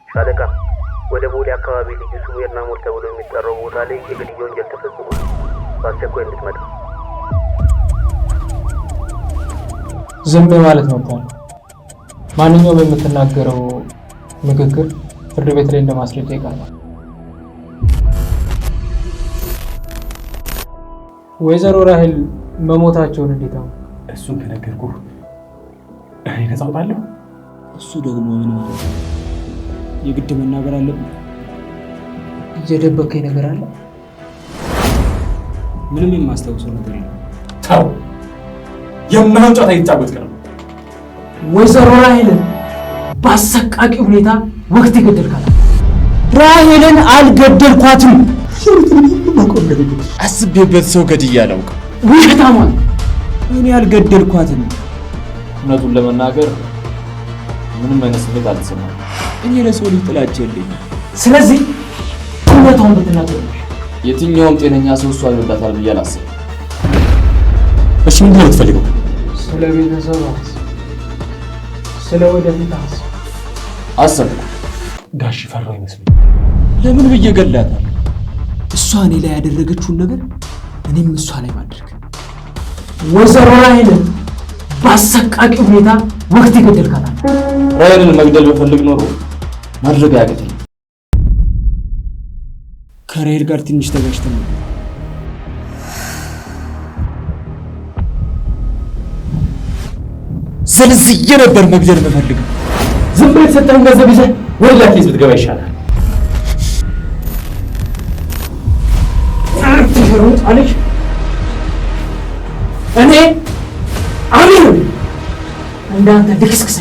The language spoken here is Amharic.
ሻለቃ ወደ ቦሌ አካባቢ ልዩ ስሙ የርና ሞል ተብሎ የሚጠራው ቦታ ላይ የግድያ ወንጀል ተፈጽሟል። በአስቸኳይ እንድትመጣ። ዝም ማለት ነው ታዲያ። ማንኛውም የምትናገረው ንግግር ፍርድ ቤት ላይ እንደማስረጃ ይቀርባል። ወይዘሮ ራሄል መሞታቸውን እንዴት አወቅ? እሱን ከነገርኩህ እኔ ነፃ እወጣለሁ። እሱ ደግሞ ምን ማለት ነው? የግድ መናገር አለብን? እየደበከኝ ነገር አለ? ምንም የማስታውሰው ነገር የለም። ተው፣ የማይሆን ጨዋታ እየተጫወትክ ነው። ወይዘሮ ራሄልን በአሰቃቂ ሁኔታ ወቅት ይገደልካል። ራሄልን አልገደልኳትም። አስቤበት ሰው ገድዬ አላውቅም። ውሸታሟን እኔ አልገደልኳትም። እውነቱን ለመናገር ምንም አይነት ስሜት አልተሰማኝም። እኔ ለሰው ልጅ ጥላቻ የለኝም። ስለዚህ እውነታውን ብትናገር የትኛውም ጤነኛ ሰው እሷን ይወዳታል ብዬ አላስብም። እሺ ምንድን ነው የምትፈልገው? ስለ ቤተሰብ አስብ፣ ስለ ወደፊት አስብ። አሰብኩ። ጋሽ ፈራው ይመስለኝ። ለምን ብዬ ገላታል? እሷ እኔ ላይ ያደረገችውን ነገር እኔም እሷ ላይ ማድረግ። ወይዘሮ ራሄልን በአሰቃቂ ሁኔታ ወቅት ይገደልካታል። ራሄልን መግደል በፈልግ ኖሮ ማድረግ አያቅተኝም። ከራሄል ጋር ትንሽ ተጋጭተን ነበር። ሰልስዬ ነበር መግደል የምፈልገው። ዝም ብለህ የተሰጠህን ገንዘብ ይዘህ ወደ ሌላ ኬዝ ብትገባ ይሻላል። ትሩጥ አለች። እኔ አሚር እንዳንተ ልክስክስ